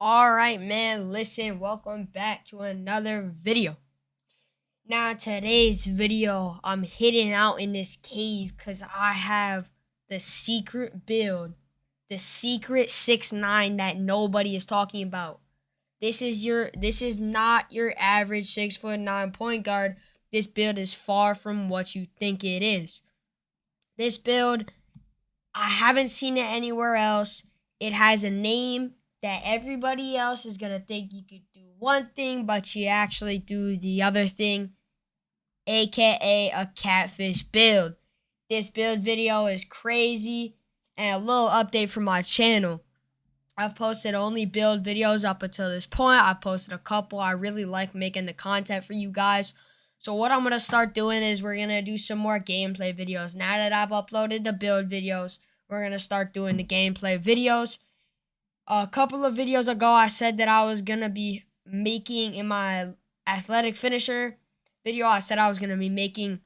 Alright, man, listen, welcome back to another video. Now, today's video, I'm hidden out in this cave because I have the secret build, the secret 6'9" that nobody is talking about. This is not your average 6'9" point guard. This build is far from what you think it is. This build, I haven't seen it anywhere else. It has a name that everybody else is going to think you could do one thing, but you actually do the other thing, aka a catfish build. This build video is crazy, and a little update from my channel. I've posted only build videos up until this point. I've posted a couple. I really like making the content for you guys. So what I'm going to start doing is we're going to do some more gameplay videos. Now that I've uploaded the build videos, we're going to start doing the gameplay videos. A couple of videos ago, I said that I was going to be making, in my athletic finisher video, I said I was going to be making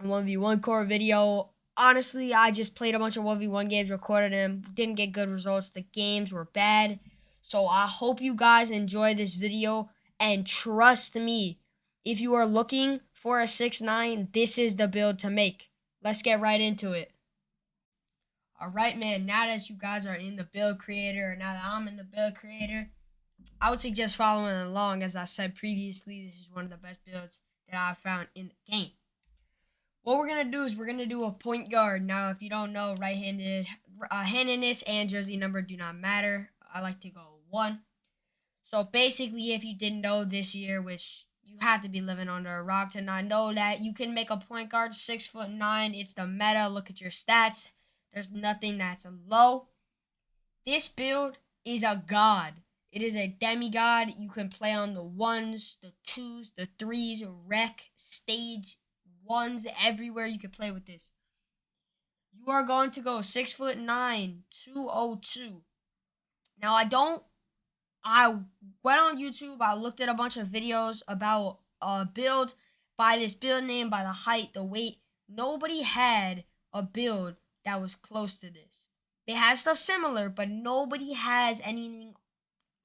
a 1v1 core video. Honestly, I just played a bunch of 1v1 games, recorded them, didn't get good results. The games were bad. So I hope you guys enjoy this video, and trust me, if you are looking for a 6'9", this is the build to make. Let's get right into it. Alright, man, now that you guys are in the build creator, or now that I'm in the build creator, I would suggest following along. As I said previously, this is one of the best builds that I've found in the game. What we're going to do is we're going to do a point guard. Now, if you don't know, handedness and jersey number do not matter. I like to go 1. So basically, if you didn't know this year, which you have to be living under a rock to not know that, you can make a point guard 6'9". It's the meta. Look at your stats. There's nothing that's low. This build is a god. It is a demigod. You can play on the 1s, the 2s, the 3s, rec, stage, 1s, everywhere you can play with this. You are going to go 6'9", 202. Now, I went on YouTube. I looked at a bunch of videos about a build by this build name, by the height, the weight. Nobody had a build that was close to this. They had stuff similar, but nobody has anything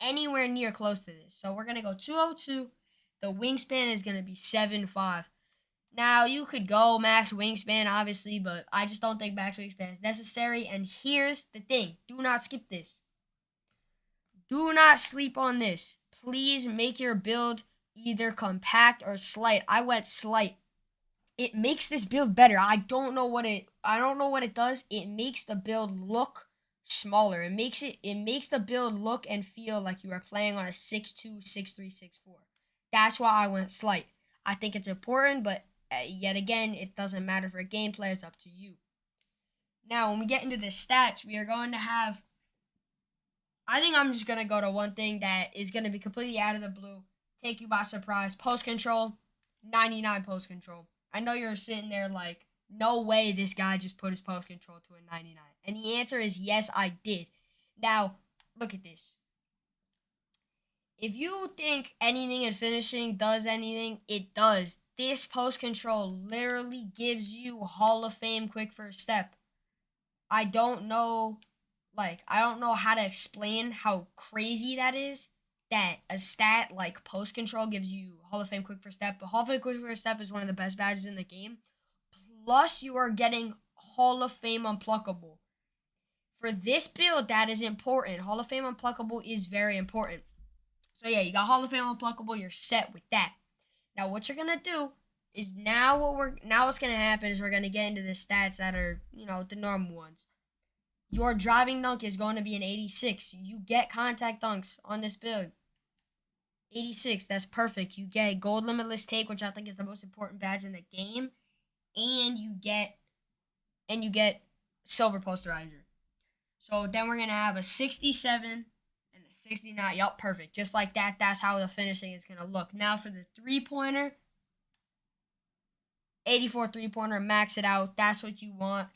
anywhere near close to this. So we're going to go 202. The wingspan is going to be 7'5". Now, you could go max wingspan, obviously, but I just don't think max wingspan is necessary. And here's the thing. Do not skip this. Do not sleep on this. Please make your build either compact or slight. I went slight. It makes this build better. I don't know what it does. It makes the build look smaller. It makes the build look and feel like you are playing on a 6'2", 6'3", 6'4". That's why I went slight. I think it's important, but yet again, it doesn't matter for gameplay. It's up to you. Now, when we get into the stats, we are going to have, I think I'm just going to go to one thing that is going to be completely out of the blue, take you by surprise. Post control, 99 post control. I know you're sitting there like, no way this guy just put his post control to a 99. And the answer is yes, I did. Now, look at this. If you think anything in finishing does anything, it does. This post control literally gives you Hall of Fame quick first step. I don't know how to explain how crazy that is. That a stat like post control gives you Hall of Fame quick first step. But Hall of Fame quick first step is one of the best badges in the game. Plus, you are getting Hall of Fame unpluckable. For this build, that is important. Hall of Fame unpluckable is very important. So yeah, you got Hall of Fame unpluckable. You're set with that. Now, what you're gonna do is what's gonna happen is we're gonna get into the stats that are the normal ones. Your driving dunk is going to be an 86. You get contact dunks on this build. 86, that's perfect. You get gold limitless take, which I think is the most important badge in the game, and you get silver posterizer. So then we're gonna have a 67 and a 69. Yup, perfect. Just like that. That's how the finishing is gonna look. Now for the 3-pointer, 84 3-pointer, max it out. That's what you want.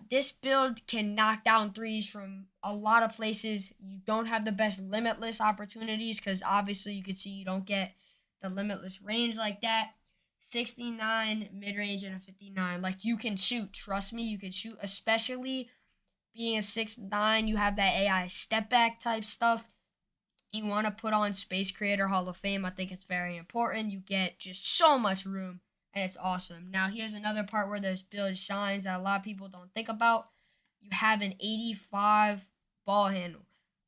This build can knock down threes from a lot of places. You don't have the best limitless opportunities because obviously you can see you don't get the limitless range like that. 69 mid-range and a 59. Like, you can shoot. Trust me, you can shoot, especially being a 6'9", you have that AI step back type stuff. You want to put on Space Creator Hall of Fame. I think it's very important. You get just so much room, and it's awesome. Now, here's another part where this build shines that a lot of people don't think about. You have an 85 ball handle.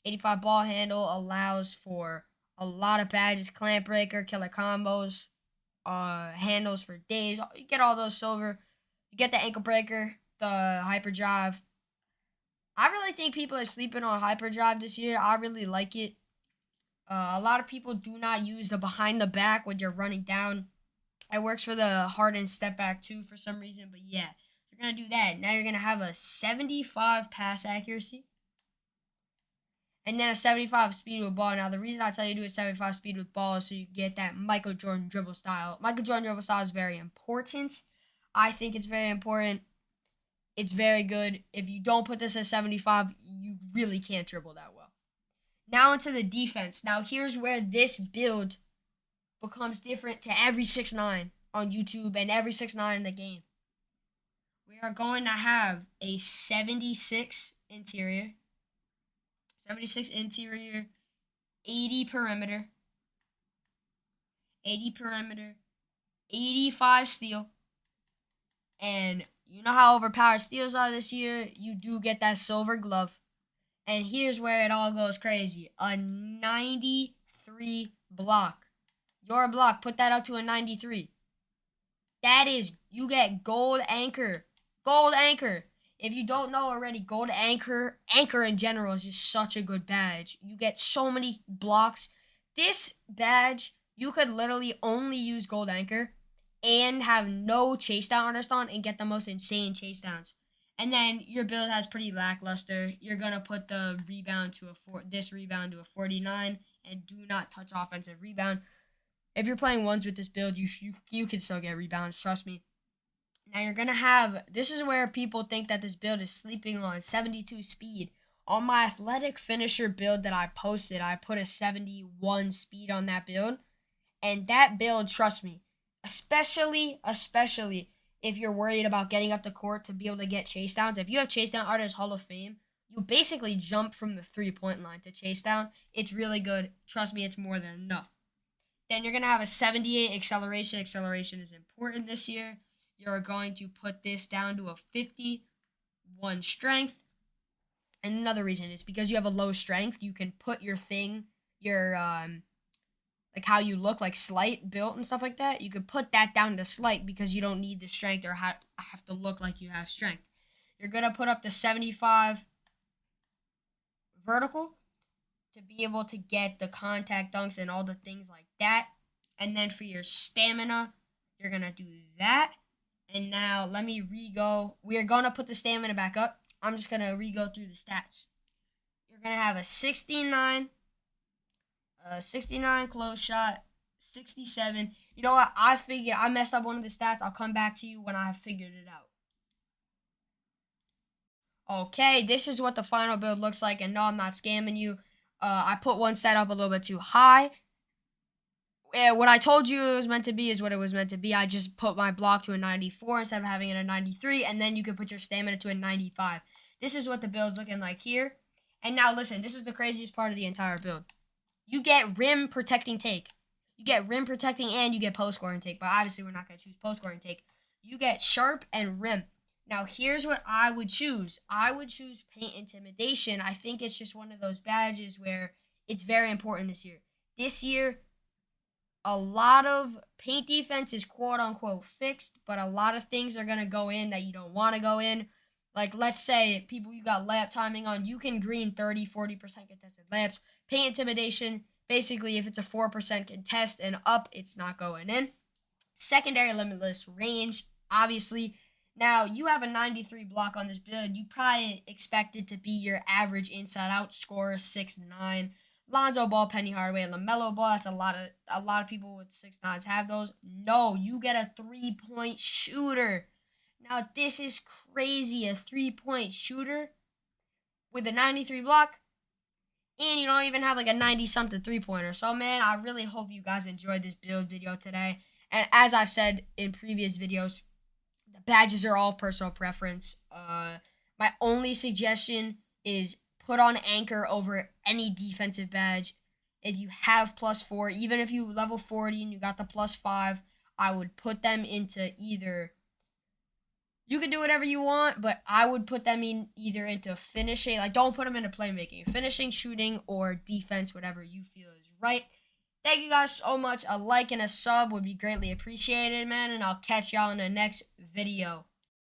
85 ball handle allows for a lot of badges, clamp breaker, killer combos, handles for days. You get all those silver. You get the ankle breaker, the hyperdrive. I really think people are sleeping on hyperdrive this year. I really like it. A lot of people do not use the behind the back when you're running down. It works for the hardened step back too for some reason, but yeah, you're going to do that. Now you're going to have a 75 pass accuracy and then a 75 speed with ball. Now, the reason I tell you to do a 75 speed with ball is so you get that Michael Jordan dribble style. Michael Jordan dribble style is very important. I think it's very important. It's very good. If you don't put this at 75, you really can't dribble that well. Now into the defense. Now here's where this build becomes different to every 6'9" on YouTube and every 6'9" in the game. We are going to have a 76 interior, 80 perimeter, 85 steal, and you know how overpowered steals are this year. You do get that silver glove. And here's where it all goes crazy. A 93 block. Your block, put that up to a 93. That is, you get gold anchor. Gold anchor. If you don't know already, gold anchor in general is just such a good badge. You get so many blocks. This badge, you could literally only use gold anchor and have no chase down artist on and get the most insane chase downs. And then your build has pretty lackluster. You're gonna put the rebound to this rebound to a 49, and do not touch offensive rebound. If you're playing ones with this build, you can still get rebounds. Trust me. Now you're gonna have. This is where people think that this build is sleeping on 72 speed. On my athletic finisher build that I posted, I put a 71 speed on that build, and that build, trust me, especially if you're worried about getting up the court to be able to get chase downs. If you have chase down artist Hall of Fame, you basically jump from the 3-point line to chase down. It's really good. Trust me, it's more than enough. Then you're going to have a 78 acceleration. Acceleration is important this year. You're going to put this down to a 51 strength. And another reason is because you have a low strength, you can put your like how you look, like slight built and stuff like that, you could put that down to slight because you don't need the strength or have to look like you have strength. You're going to put up the 75 vertical to be able to get the contact dunks and all the things like that. And then for your stamina, you're going to do that. And now let me re-go. We are going to put the stamina back up. I'm just going to re-go through the stats. You're going to have a 69 close shot, 67. You know what? I messed up one of the stats. I'll come back to you when I have figured it out. Okay, this is what the final build looks like. And no, I'm not scamming you. I put one stat up a little bit too high. What I told you it was meant to be is what it was meant to be. I just put my block to a 94 instead of having it a 93. And then you can put your stamina to a 95. This is what the build's looking like here. And now listen, this is the craziest part of the entire build. You get rim protecting take. You get rim protecting and you get post scoring take. But obviously we're not going to choose post scoring take. You get sharp and rim. Now here's what I would choose. I would choose paint intimidation. I think it's just one of those badges where it's very important this year. This year, a lot of paint defense is quote unquote fixed. But a lot of things are going to go in that you don't want to go in. Like let's say people you got layup timing on. You can green 30-40% contested layups. Paint intimidation, basically if it's a 4% contest and up, it's not going in. Secondary limitless range, obviously. Now, you have a 93 block on this build. You probably expect it to be your average inside-out scorer, 6'9". Lonzo Ball, Penny Hardaway, LaMelo Ball. That's a lot of people with 6'9s have those. No, you get a 3-point shooter. Now, this is crazy. A 3-point shooter with a 93 block. And you don't even have like a 90-something 3-pointer. So, man, I really hope you guys enjoyed this build video today. And as I've said in previous videos, the badges are all personal preference. My only suggestion is put on anchor over any defensive badge. If you have +4, even if you level 40 and you got the +5, I would put them into either. You can do whatever you want, but I would put them in either into finishing. Like, don't put them into playmaking, finishing, shooting, or defense, whatever you feel is right. Thank you guys so much. A like and a sub would be greatly appreciated, man. And I'll catch y'all in the next video.